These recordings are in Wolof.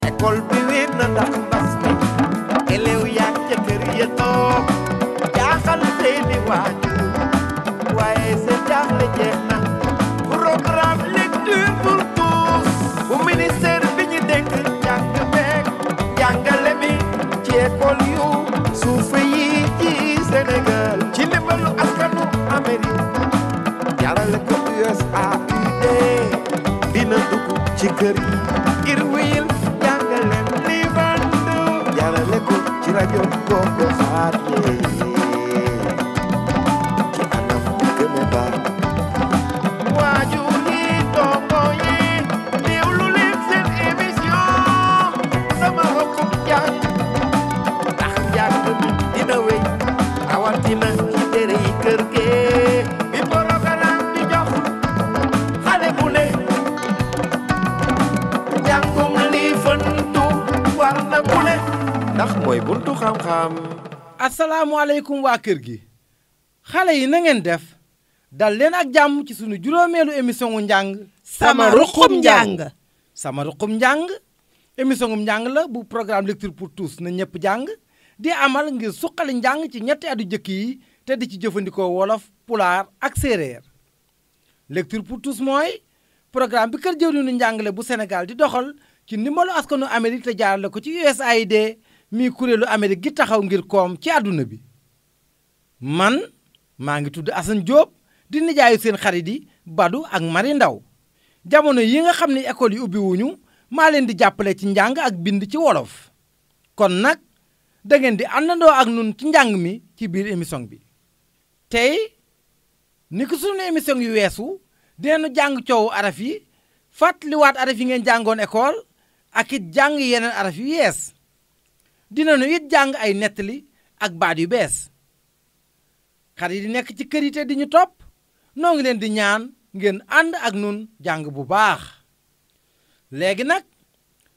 école bi wéet na ndax mbas mi élève yaa ca kër ya toog jaaxal seeni waajur waaye seen jaaxle jeex na programme lecture pour tous bu ministère bi ñu dénk jàng beeg jàngale mi ci école yu suufe yi ci Sénégal ci ndimbalu askanu Amérique jarale ko USAID dina dugg ci kër yi ngir wéyal jàngale li bandu jarale ko ci rajo gox-goxaat yi ci anam gën a baax waajur yi ndongo yi teewlu leen seen émission sama rokkub jàng ndax njàng mi dina wéy rawatina ci tere yi kër gi bi programme bi jox xale bu ne njàngum li fantu war na ku ne ndax mooy buntu xam-xam. asalaamaaleykum waa kër gi xale yi na ngeen def dal leen ak jàmm ci sunu juróomeelu émission gu njàng sama ruqum njàng. sama ruqum njàng émission gu njàng la bu programme lecture pour tous na ñëpp jàng di amal ngir suqali njàng ci ñetti atu jëkk yi te di ci jëfandikoo wolof pulaar ak séeréer lecture pour tous mooy programme bi kër jëwriñu njàngale bu Sénégal di doxal ci ndimbalu askanu Amérique te jaarale ko ci USAID mi kuréelu Amérique gi taxaw ngir koom ci àdduna bi man maa ngi tudd Assane Diop di nijaayu seen xarit yi Badou ak Mari Ndaw jamono yi nga xam ne école yi ubbi wuñu maa leen di jàppale ci njàng ak bind ci wolof kon nag da ngeen di àndandoo ak nun ci njàng mi ci biir émission bi tey ni ko sunu émission yu weesu dinañu jàng coowu araf yi fàttaliwaat araf yi ngeen jàngoon école ak it jàng yeneen araf yu yees dinañu it jàng ay nettali ak baat yu bees xarit yi nekk ci kër yi te di ñu topp noo ngi leen di ñaan ngeen ànd ak nun jàng bu baax léegi nag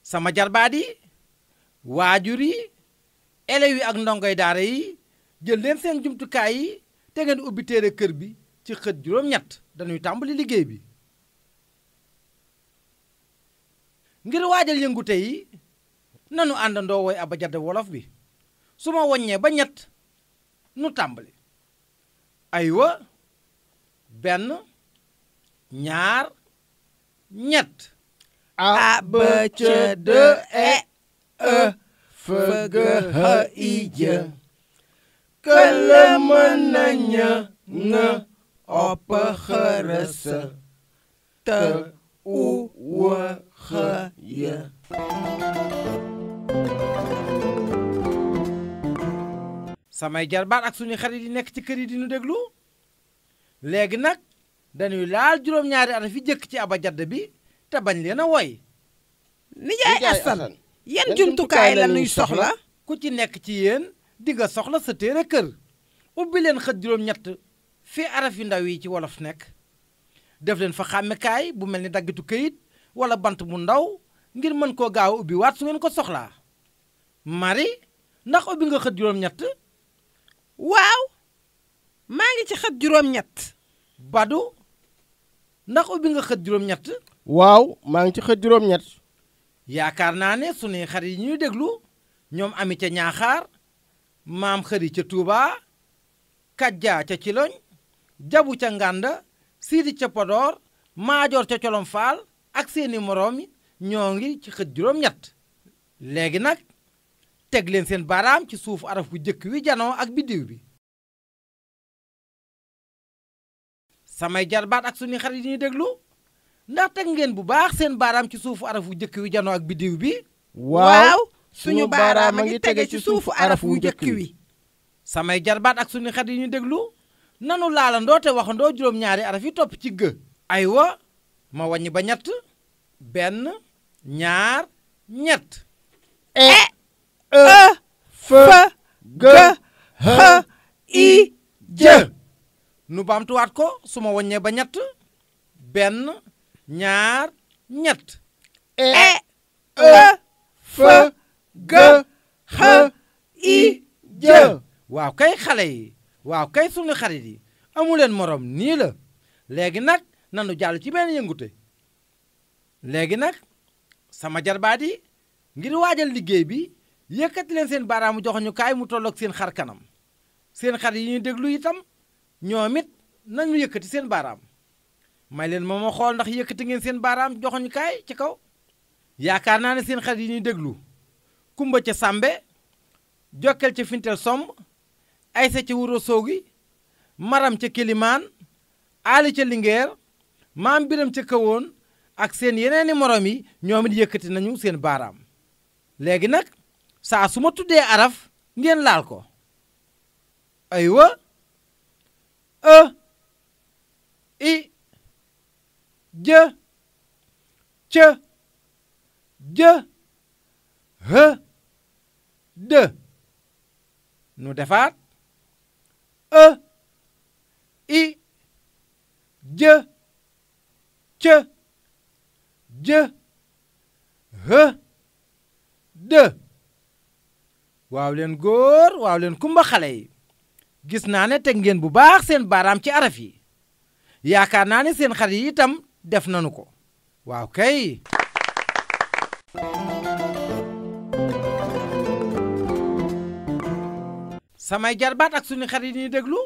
sama jarbaat yi waajur yi élèves yi ak ndongoy daara yi jël leen seen jumtukaay yi te ngeen ubbi téere kër bi ci xët juróom-ñett dañuy tàmbali liggéey bi ngir waajal yëngute yi nanu àndandoo woy abajada wolof bi su ma woññee ba ñett nu tàmbali aywa benn ñaar ñett A B C D E F G H I J K L M N N O P Q R S T U W X Y. samay jarbaat ak suñu xarit yi nekk ci kër yi di nu déglu léegi nag dañuy laal juróom-ñaari araf yi jëkk ci abajada bi te bañ leen a woy Nijaay Assane yan jumtukaay la ñuy soxla. ku ci nekk ci yéen di nga soxla sa téere kër ubbi leen xët juróom-ñett fi araf yu ndaw yi ci wolof nekk def leen fa xàmmekaay bu mel ni daggitu këyit wala bant bu ndaw ngir mën koo gaaw ubbi waat su ngeen ko soxlaa Mari ndax ubbi nga xët juróom-ñett waaw maa ngi ci xët juróom-ñett. Badou ndax ubbi nga xët juróom-ñett waaw maa ngi ci xët juróom-ñett. yaakaar naa ne sunuy xarit yi ñuy déglu ñoom ami ca ñaaxaar maam xëri ca Touba kajjaa ca Ciloñ jabu ca Ngànda siidi ca Podor maajoor ca Colom Faal ak seeni moroom ñoo ngi ci xët juróom-ñett léegi nag teg leen seen baaraam ci suufu araf bu jëkk wi janoo ak biddiw bi samay jarbaat ak sunuy xarit yi ñuy déglu ndax teg ngeen bu baax seen baaraam ci suufu araf wu jëkk wi janoo ak biddiw bi waaw suñu baaraam a ngi tege ci suufu araf wu jëkk wi. samay jarbaat ak suñu xarit yi ñu déglu nanu laalandoo te waxandoo juróom-ñaari araf yi topp ci gë aywa ma wàññi ba ñett benn ñaar ñett E F G H I J. nu baamtuwaat ko su ma wàññee ba ñett benn ñaar ñett E F G H I J. waaw kay xale yi waaw kay sunu xarit yi amuleen morom nii la léegi nag nanu jàll ci benn yëngute léegi nag sama jarbaat yi ngir waajal liggéey bi yëkkati leen seen baaraamu joxoñukaay mu tolloog seen xar kanam seen xarit yi ñuy déglu itam ñoom it nañu yëkkati seen baaraam may leen ma xool ndax yëkkati ngeen seen baaraam joxoñukaay ci kaw yaakaar naa ne seen xarit yi ñuy déglu kumba ca sàmbe jokkel ca fintel somb aysa ca wuro soogi maram ca kilimaan aali ca lingeer maam biram ca kawoon ak seen yeneeni morom yi ñoom it yëkkati nañu seen baaraam léegi nag saa su ma tuddee araf ngeen laal ko aywa i jë cë jë hë dë nu defaat i jë cë jë hë dë waaw leen góor waaw leen kumba xale yi gis naa ne teg ngeen bu baax seen baaraam ci araf yi yaakaar naa ne seen xarit yi itam def nanu ko waaw kay samay jarbaat ak suñu xarit yi ñuy déglu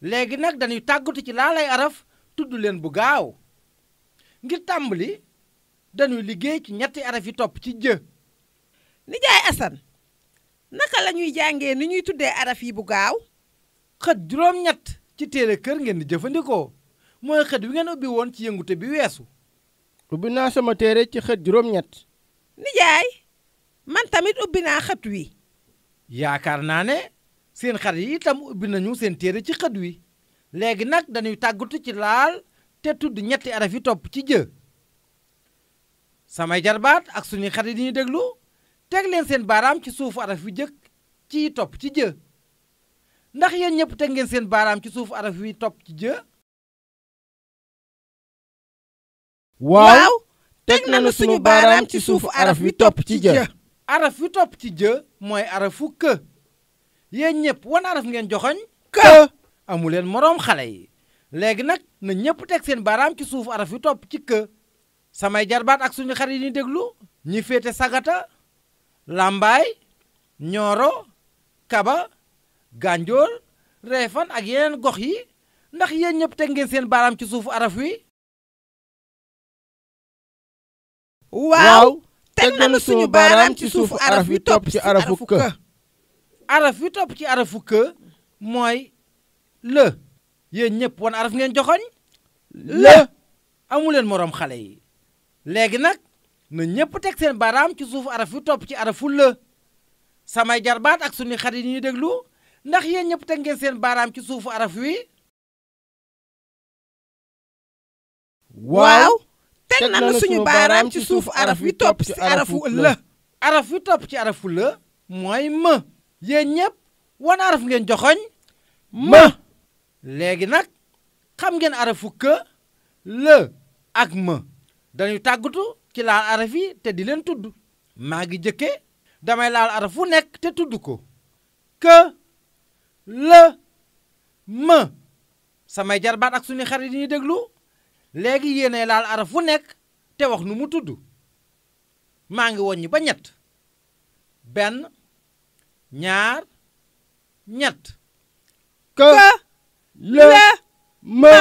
léegi nag dañuy tàggatu ci laalay araf tudd leen bu gaaw ngir tàmbali dañuy liggéey ci ñetti araf yi topp ci jë nijaay Asan naka la ñuy jàngee ni ñuy tuddee araf yi bu gaaw xët juróom-ñett ci téere kër ngeen di jëfandikoo mooy xët wi ngeen ubbi woon ci yëngute bi weesu ubbi naa sama téere ci xët juróom-ñett nijaay man tamit ubbi naa xët wi yaakaar naa ne seen xarit yi itam ubbi nañu seen téere ci xët wi léegi nag dañuy tàggatu ci laal te tudd ñetti araf yi topp ci jë samay jarbaat ak suñuy xarit yi ñuy déglu teg leen seen baaraam ci suufu araf wi jëkk ci topp ci jë ndax yéen ñëpp teg ngeen seen baaraam ci suufu araf wi topp ci jë waaw teg nañu suñu baaraam ci suufu araf wi topp ci jë araf wi topp ci jë mooy arafu kë yéen ñëpp wan araf ngeen joxoñ kë amuleen moroom xale yi léegi nag na ñëpp teg seen baaraam ci suufu araf wi topp ci kë samay jarbaat ak suñu xarit yi ñuy déglu ñi féete sagata lambaay ñooro kaba gànjool reefan ak yeneen gox yi ndax yéen ñëpp teg ngeen seen baaraam ci suufu araf wi waaw teg nañu suñu baaraam ci suufu araf wi topp ci arafu kë araf wi topp ci arafu kë mooy lë yéen ñëpp wan araf ngeen joxoñ lë amuleen moroom xale yi léegi nag na ñëpp teg seen baaraam ci suufu araf wi topp ci arafu lë samay jarbaat ak suñu xarit yi ñuy déglu ndax yéen ñëpp teg ngeen seen baaraam ci suufu araf wi waaw teg nañu suñu baaraam ci suufu araf wi topp ci arafu lë araf wi topp ci arafu lë mooy më yéen ñëpp wan araf ngeen joxoñ më léegi nag xam ngeen arafu kë lë ak më dañuy tàggatu ci laal araf yi te di leen tudd maa ngi jëkke damay laal araf wu nekk te tudd ko kë lë më samay jarbaat ak suñu xarit yi ñuy déglu léegi yéenay laal araf wu nekk te wax nu mu tudd maa ngi woññi ba ñett benn ñaar ñett kë lë më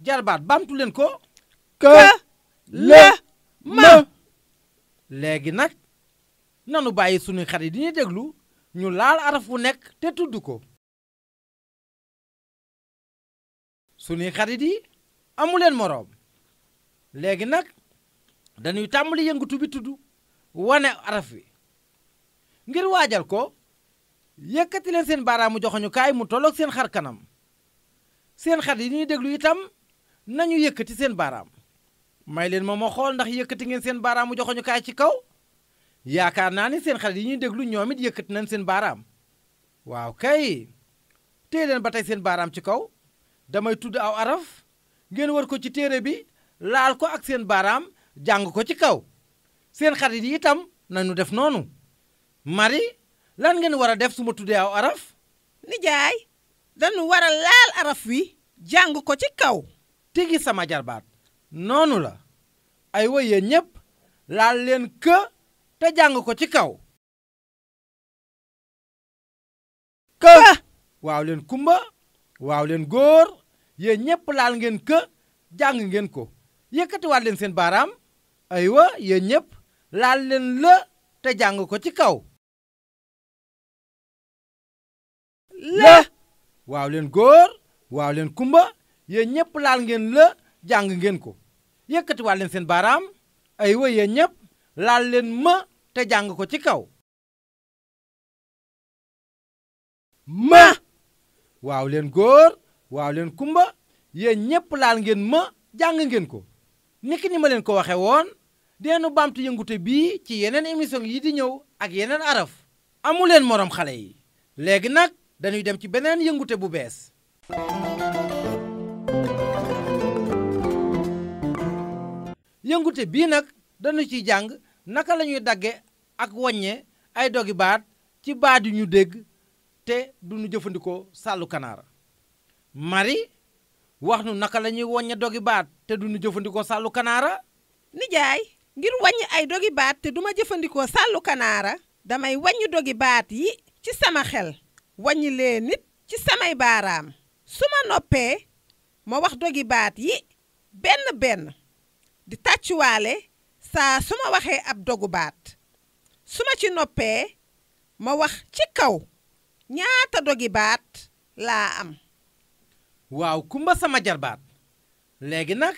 jarbaat baamtu leen ko kë lë më léegi nag nanu bàyyi suñu xarit yi ñuy déglu ñu laal araf wu nekk te tudd ko suñuy xarit yi amuleen moroom léegi nag dañuy tàmbali yëngutu bi tudd wane araf wi ngir waajal ko yëkkati leen seen baaraamu joxoñukaay mu tolloog seen xar kanam seen xarit yi ñuy déglu itam nañu yëkkati seen baaraam may leen ma xool ndax yëkkati ngeen seen baaraamu joxoñukaay ci kaw yaakaar naa ni seen xarit yi ñuy déglu ñoom it yëkkati nañ seen baaraam waaw kay téye leen ba tey seen baaraam ci kaw damay tudd aw araf ngeen war ko ci téere bi laal ko ak seen baaraam jàng ko ci kaw seen xarit yi itam nañu def noonu Marie lan ngeen war a def su ma tuddee aw araf nijaay dañu war a laal araf wi jàng ko ci kaw tigi sama jarbaat noonu la ay wa yéen ñépp laal leen kë te jàng ko ci kaw. ka waaw leen kumba waaw leen góor yéen ñépp laal ngeen kë jàng ngeen ko yëkkatiwaat leen seen baaraam aywa yéen ñépp laal leen la te jàng ko ci kaw. la waaw leen góor waaw leen kumba yéen ñépp laal ngeen la jàng ngeen ko yëkkatiwaat leen seen baaraam aywa yéen ñépp laal leen ma te jàng ko ci kaw. ma waaw leen góor waaw leen kumba yéen ñépp laal ngeen ma jàng ngeen ko niki ni ma leen ko waxe woon deenu baamtu yëngute bii ci yeneen émission yi di ñëw ak yeneen araf amuleen moroom xale yi léegi nag dañuy dem ci beneen yëngute bu bees. yëngute bii nag dañu ciy jàng naka lañuy dagge ak waññe ay dogi baat ci baat yu ñu dégg te duñu jëfandikoo sàllu kanaara. Marie wax nu naka lañuy woññe dogi baat te duñu jëfandikoo sàllu kanaara. nijaay ngir wàññi ay dogi baat te duma jëfandikoo sàllu kanaara damay wàññi dogi baat yi ci sama xel wàññi leen nit ci samay baaraam su ma noppee ma wax dogi baat yi benn benn di tàccuwaale saa su ma waxee ab dogu baat su ma ci noppee ma wax ci kaw ñaata dogi baat laa am. waaw kumba sama jarbaat léegi nag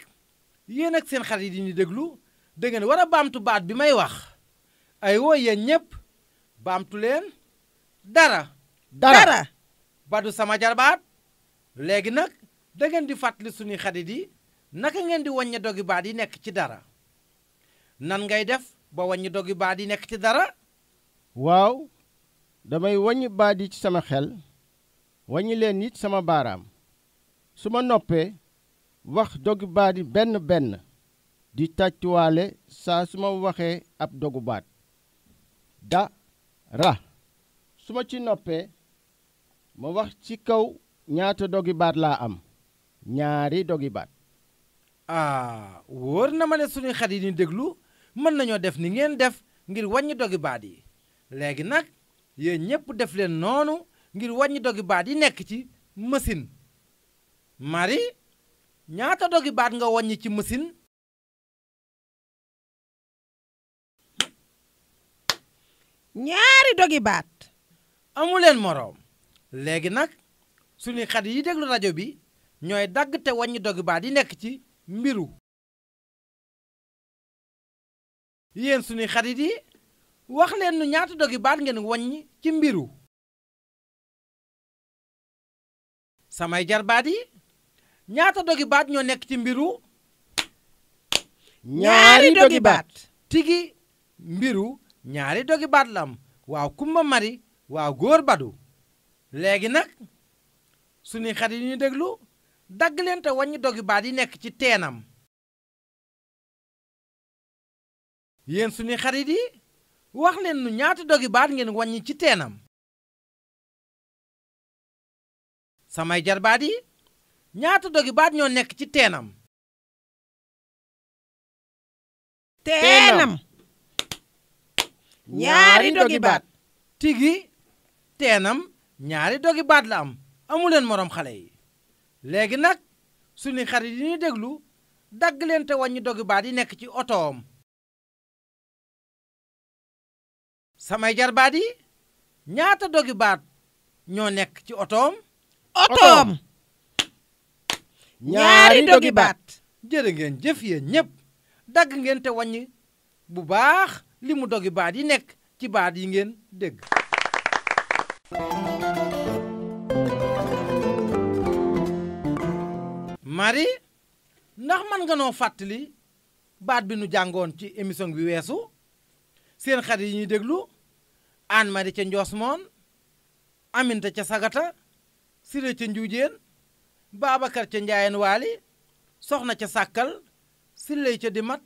yéen ak seen xarit yi ñu déglu dangeen war a baamtu baat bi may wax ay woo yéen ñépp baamtu leen dara. dara badu sama jarbaat léegi nag dangeen di fàttali suñuy xarit yi naka ngeen di wàññi dogi baat yi nekk ci dara nan ngay def ba wàññi dogi baat yi nekk ci dara. waaw damay wàññi baat yi ci sama xel wàññi leen it sama baaraam su ma noppee wax dogu baat yi benn benn di tàccuwaale saa su ma waxee ab dogu baat ra su ma ci noppee ma wax ci kaw ñaata dogi baat laa am ñaari dogi baat. wóor na ma ne suñuy xarit yi ñu déglu mën nañoo def ni ngeen def ngir wàññi dogi baat yi léegi nag yéen ñépp def leen noonu ngir wàññi dogi baat yi nekk ci machine. Marie ñaata dogi baat nga wàññi ci machine. ñaari dogi baat. amuleen moroom léegi nag suñuy xarit yi déglu rajo bi ñooy dagg te wàññi dogi baat yi nekk ci mbiru. yéen suñuy xarit yi wax leen nu ñaata dogi baat ngeen wàññi ci mbiru. samay jarbaat yi ñaata dogi baat ñoo nekk ci mbiru. ñaari dogi baat. tigi mbiru ñaari dogi baat la am waaw kumba mari waaw góor badu léegi nag suñuy xarit yi ñu déglu dagg leen te wàññi dogi baat yi nekk ci teenam. yéen suñuy xarit yi wax leen nu ñaata dogi baat ngeen wàññi ci teenam. samay jarbaat yi ñaata dogi baat ñoo nekk ci teenam. teenam ñaari dogi baat. tigi teenam ñaari dogi baat la am amuleen moroom xale yi léegi nag suñu xarit yi ñuy déglu dagg leen te wàññi dogi baat yi nekk ci otoom. samay jarbaat yi ñaata dogi baat ñoo nekk ci otoom. otoom ñaari dogi baat. jërë ngeen jëf yéen ñépp dagg ngeen te wàññi bu baax li mu dogi baat yi nekk ci baat yi ngeen dégg. Marie ndax mën nga noo fàttali baat bi nu jàngoon ci émission bi weesu seen xarit yi ñuy déglu Anne Marie ca Njoosmoon Aminta ca Sagata Siré ca Njuujeen Babacar ca Njaayeen Waali Soxna ca Sàkkal Silley ca Dimat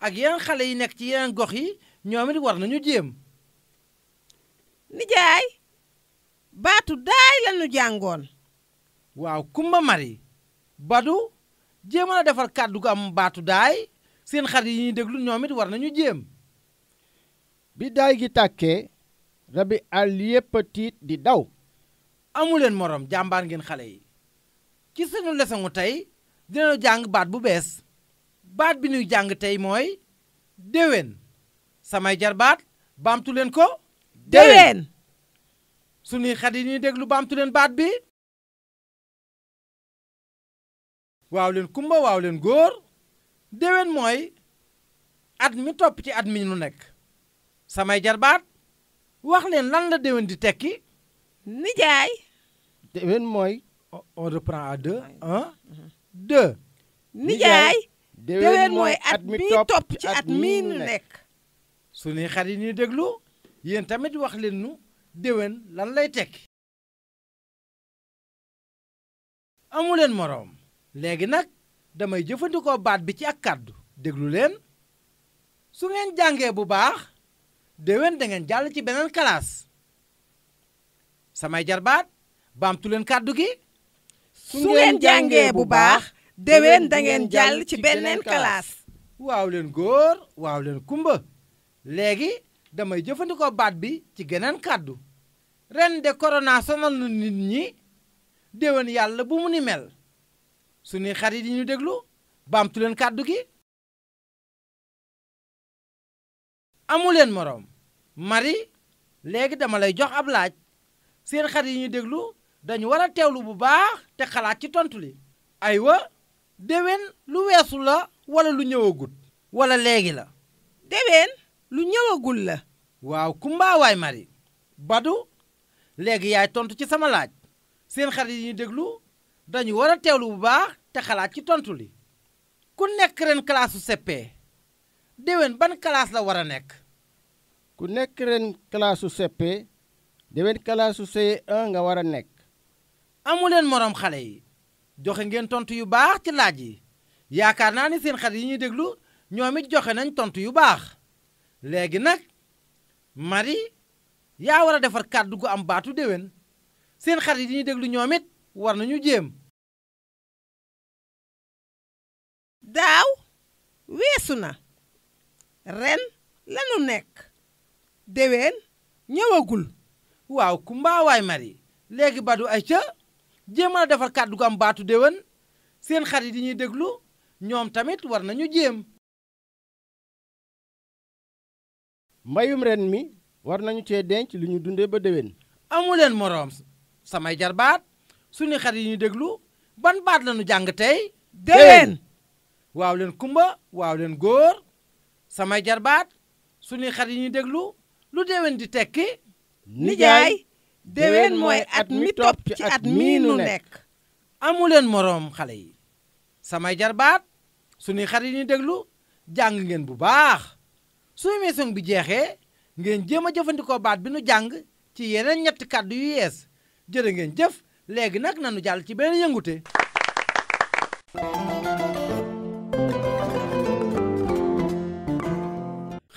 ak yeneen xale yi nekk ci yeneen gox yi ñoom it war nañu jéem. nijaay baatu daay lañu jàngoon. waaw kumba mari badu jéem a defar kàddu gu am baatu daay seen xarit yi ñuy déglu ñoom it war nañu jéem. bi daay gi tàkkee rabi àll yépp a tiit di daw. amuleen moroom jàmbaar ngeen xale yi ci sunu leçon tey dinañu jàng baat bu bees baat bi ñuy jàng tey mooy déwén samay jarbaat baamtu leen ko. déwén. sunuy xat yi ñuy déglu baamtu leen baat bi. waaw leen kumba waaw leen góor déwén mooy at mi topp ci at mi nu nekk samay jarbaat wax leen lan la déwén di tekki. nijaay. déwén mooy. on reprend à deux. 1 2. nijaay. déwén mooy at mi topp ci at mi nu nekk. sunuy xat yi ñuy déglu yéen tamit wax leen nu déwén lan lay tekki. amuleen moroom léegi nag damay jëfandikoo baat bi ci ak kàddu déglu leen su ngeen jàngee bu baax déwén dangeen jàll ci beneen classe samay jarbaat baamtu leen kàddu gi. su ngeen jàngee bu baax déwén dangeen jàll ci beneen classe. waaw leen góor waaw leen kumba léegi damay jëfandikoo baat bi ci geneen kàddu ren de corona sonal na nit ñi déwén yàlla bu mu ni mel sunuy xarit yi ñu déglu baamtu leen kàddu gi. amuleen moroom Marie léegi dama lay jox ab laaj seen xarit yi ñu déglu dañu war a teewlu bu baax te xalaat ci tontu li. aywa déwén lu weesu la wala lu ñëwagut wala léegi la. déwén lu ñëwagul la. waaw kumba waay Marie Badu léegi yaay tontu ci sama laaj seen xarit yi ñu déglu dañu war a teewlu bu baax te xalaat ci tontu li ku nekk ren kalaasu CP déwén ban kalaas la war a nekk. ku nekk ren kalaasu CP déwén kalaasu CE1 nga war a nekk. amuleen moroom xale yi joxe ngeen tontu yu baax ci laaj yi yaakaar naa ni seen xarit yi ñuy déglu ñoom it joxe nañ tontu yu baax léegi nag Marie yaa war a defar kàddu gu am baatu déwén seen xarit yi ñuy déglu ñoom it war nañu jéem. daaw weesu na ren lanu nekk déwén ñëwagul. waaw kumba waay Marie léegi Badu ay ca jéemal a defar kàddu gu am baatu déwén seen xarit yi ñuy déglu ñoom tamit war nañu jéem. mbayum ren mi war nañu cee denc lu ñu dundee ba déwén. amuleen moroom samay jarbaat suñu xarit yi ñuy déglu ban baat lañu jàng tey. déwén. waaw leen kumba waaw leen góor samay jarbaat suñuy xarit yi ñuy déglu lu déwén di tekki. nijaay. déwén mooy at mi topp ci at mi nu nekk. amuleen moroom xale yi samay jarbaat suñuy xarit yi ñuy déglu jàng ngeen bu baax su émission bi jeexee ngeen jéem a jëfandikoo baat bi nu jàng ci yeneen ñetti kàddu yu yees jërë ngeen jëf léegi nag nanu jàll ci benn yëngute.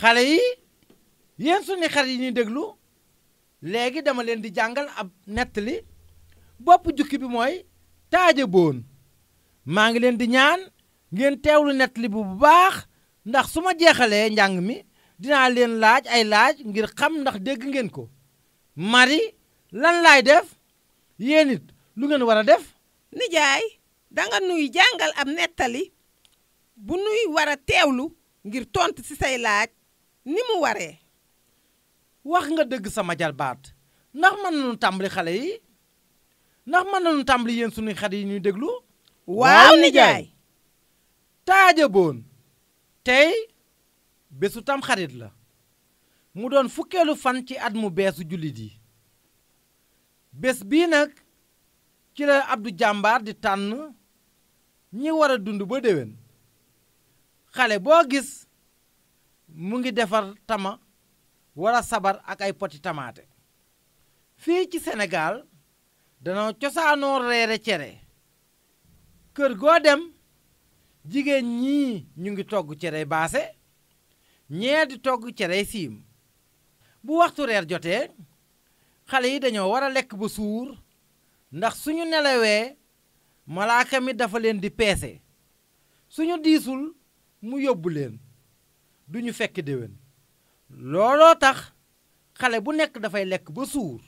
xale yi yéen suñuy xarit yi ñuy déglu léegi dama leen di jàngal ab nettali bopp jukki bi mooy taaja boon maa ngi leen di ñaan ngeen teewlu nettali bu baax ndax su ma jeexalee njàng mi dinaa leen laaj ay laaj ngir xam ndax dégg ngeen ko. Marie lan laay def yéen it lu ngeen war a def. nijaay danga nuy jàngal ab nettali bu nuy war a teewlu ngir tontu ci say laaj ni mu waree. wax nga dëgg sama jarbaat ndax mën nañu tàmbali xale yi ndax mën nañu tàmbali yéen suñuy xarit yi ñuy déglu. waaw nijaay. taaja boon tey bésu tam xarit la mu doon fukkeelu fan ci at mu beesu jullit yi bés bii nag ci la Abdu jàmbaar di tànn ñi war a dund ba déwén xale boo gis mu ngi defar tama wala sabar ak ay poti tamaate fii ci Sénégal danoo cosaanoo reere cere kër goo dem jigéen ñii ñu ngi togg cere baase ñee di togg cere siim bu waxtu reer jotee xale yi dañoo war a lekk ba suur ndax suñu nelawee malaaka mi dafa leen di peese suñu diisul mu yóbbu leen duñu fekk déwén looloo tax xale bu nekk dafay lekk ba suur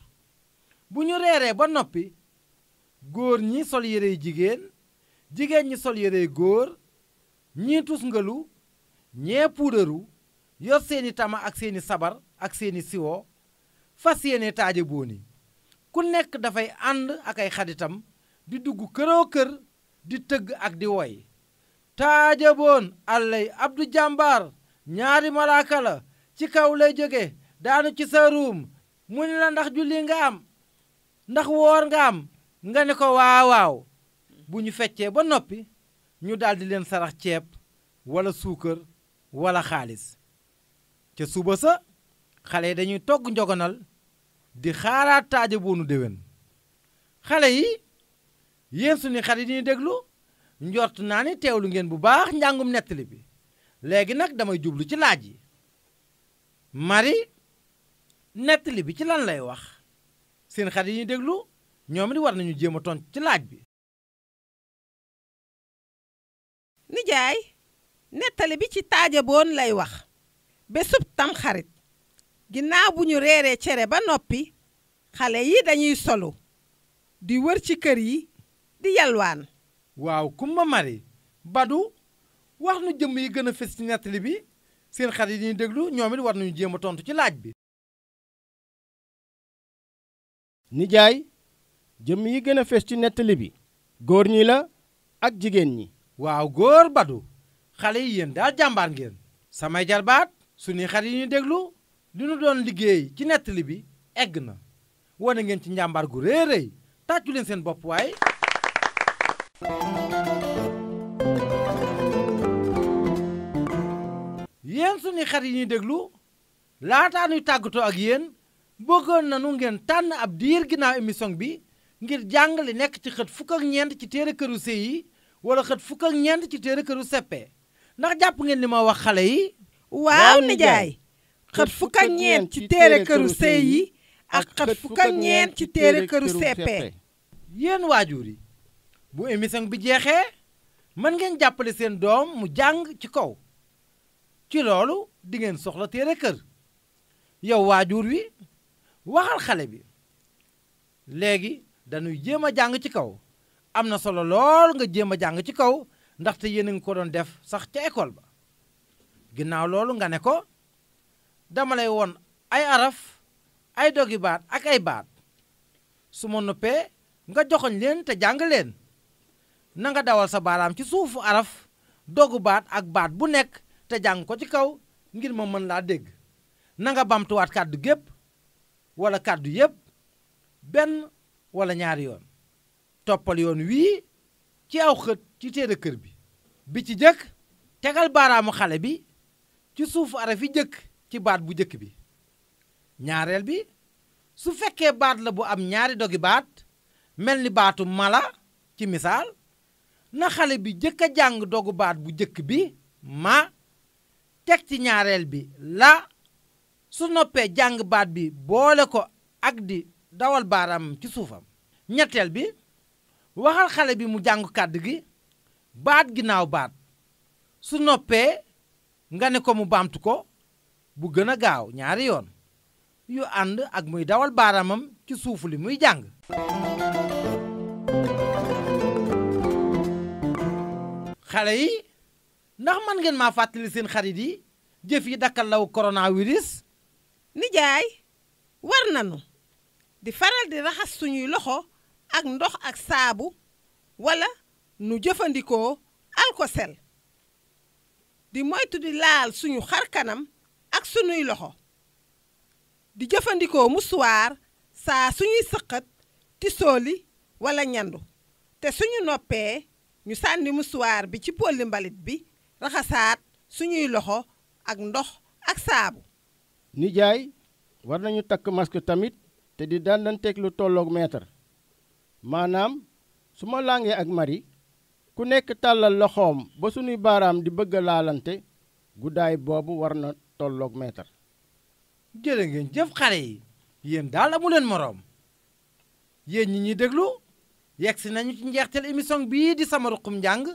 bu ñu reeree ba noppi góor ñi sol yérey jigéen ñi sol yérey góor ñii tusngalu ñee puudaru yor seeni tama ak seeni sabar ak seeni siwo fas yéene taaje booni ku nekk dafay ànd ak ay xaritam di dugg këroo kër di tëgg ak di woy taaje boon allay abdu jàmbaar ñaari malaaka la ci kaw lay jóge daanu ci sa ruum mu ni la ndax julli nga am ndax woor nga am nga ne ko waawaaw bu ñu feccee ba noppi ñu daldi leen sarax ceeb walla suukar walla xaalis ca suba sa xale yi dañuy togg njogonal di xaaraat taaja boonu déwén xale yi yéen suñu xarit yi ñuy déglu njort naa ni teewlu ngeen bu baax njàngum nettali bi léegi nag damay jublu ci laaj yi Marie nettali bi ci lan lay wax seen xarit yi ñuy déglu ñoom it war nañu jéem a tontu ci laaj bi. nijaay nettali bi ci taajaboon lay wax bésub tamxarit ginnaaw bu ñu reeree cere ba noppi xale yi dañuy solu di wër ci kër yi di yalwaan. waaw Kumba Mari Badu wax nu jëmm yi gën a fës ci nettali bi seen xarit yi ñuy déglu ñoom it war nañu jéem a tontu ci laaj bi. nijaay jëmm yi gën a fës ci nettali bi góor ñi la ak jigéen ñi. waaw góor Badu xale yi yéen daal jàmbaar ngeen. samay jarbaat suñuy xarit yi ñuy déglu li nu doon liggéey ci nettali bi egg na wane ngeen ci njàmbaar gu rëy rëy tàccu leen seen bopp waaye. yéen suñuy xarit yi ñuy déglu laataa nuy tàggatoo ak yéen bëggoon nanu ngeen tànn ab diir ginnaaw émission bi ngir jàng li nekk ci xët fukk ak ñeent ci téere këru sëy yi wala xët fukk ak ñeent ci téere këru seppe ndax jàpp ngeen li ma wax xale yi. waaw nijaay xët fukk ak ñeent ci téere këru sëy yi ak xët fukk ak ñeent ci téere këru seppe. yéen waajur yi bu émission bi jeexee mën ngeen jàppale seen doom mu jàng ci kaw ci loolu di ngeen soxla téere kër yow waajur wi waxal xale bi léegi dañuy jéem a jàng ci kaw am na solo lool nga jéem a jàng ci kaw ndaxte yéen a ngi ko doon def sax ca école ba ginnaaw loolu nga ne ko dama lay won ay araf ay dogi baat ak ay baat su ma noppee nga joxoñ leen te jàng leen na nga dawal sa baaraam ci suufu araf dogu baat ak baat bu nekk te jàng ko ci kaw ngir ma mën laa dégg na nga bamtuwaat kàddu gépp wala kàddu yépp benn wala ñaari yoon toppal yoon wii ci aw xët ci téere kër bi ci jëkk tegal baaraamu xale bi ci suufu araf yi jëkk ci baat bu jëkk bi ñaareel bi su fekkee baat la bu am ñaari dogi baat mel ni baatu mala ci misaal na xale bi jëkk a jàng dogu baat bu jëkk bi ma teg ci ñaareel bi la su noppee jàng baat bi boole ko ak di dawal baaraam ci suufam ñetteel bi waxal xale bi mu jàng kàddu gi baat ginnaaw baat su noppee nga ne ko mu baamtu ko bu gën a gaaw ñaari yoon yu ànd ak muy dawal baaraamam ci suufu li muy jàng. xale yi ndax man ngeen maa fàttali seen xarit yi jëf yi dakkal law coronavirus. nijaay war nanu di faral di raxas suñuy loxo ak ndox ak saabu wala nu jëfandikoo alkosel di moytu di laal suñu xar kanam ak suñuy loxo di jëfandikoo musuwaar saa suñuy sëqat tisooli wala ñandu te suñu noppee ñu sànni musuwaar bi ci polli mbalit bi raxasaat suñuy loxo ak ndox ak saabu. nijaay war nañu takk masque tamit te di dandanteeg lu tolloog meetar maanaam su ma làngee ak Marie ku nekk tàllal loxoom ba suñuy baaraam di bëgg a laalante guddaay boobu war na tolloog meetar. jërë ngeen jëf xale yi yéen daal amu leen moroom yéen ñi ñuy déglu yegsi nañu ci njeexteel émission bii di sama ruqum njàng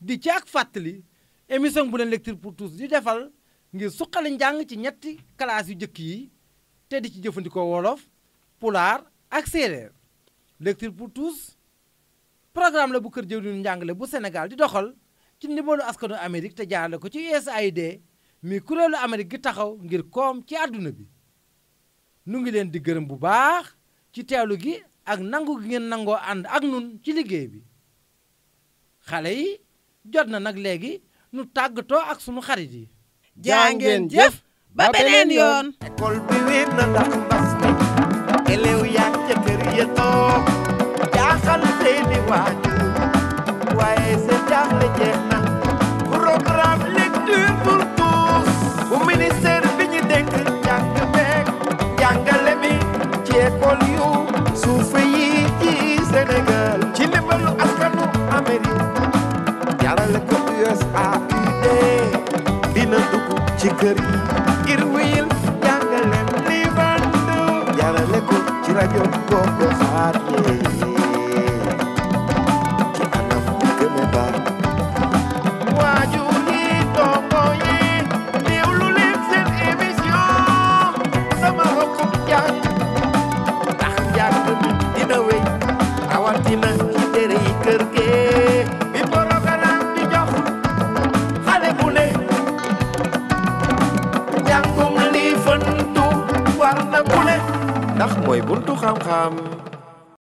di ci ak fàttali émission bu leen lecture pour tous di defal ngir suqali njàng ci ñetti classe yu jëkk yi te di ci jëfandikoo wolof pulaar ak séeréer. Lecture pour tous programme la bu kër jëwriñu njàngale bu Sénégal di doxal ci ndimbalu askanu Amérique te jaarale ko ci USAID mi kuréelu Amérique gi taxaw ngir koom ci àdduna bi. nu ngi leen di gërëm bu baax ci teewlu gi ak nangu gi ngeen nangoo ànd ak nun ci liggéey bi. xale yi jot na nag léegi nu tàggatoo ak sunu xarit yi. jaa ngeen jëf ba beneen yoon. école bi wéet na ndax mbas mi elew yaa ca kër ya toog jaaxal seeni waajur waaye seen jaaxle jeex na programme lecture pour tous bu ministère bi ñu dénk jàng beeg jàngale mi ci école yu suufe yi ci Sénégal ci ndimbalu askanu Amérique jarale ko USAID dina dugg ci kër yi ngir wéyal jàngaleem li bandu jarale ko ci rajo Gogo xaat yee ci anam gën a baax waajur yi dongo yi déglu leen seen émission sama rokkub jàng ndax njàng mi dina wéy rawatina ci tere yi kër gee bi programme bi jox xale bu ne jàngum li fantu war na ku ne ndax mooy buntu xam-xam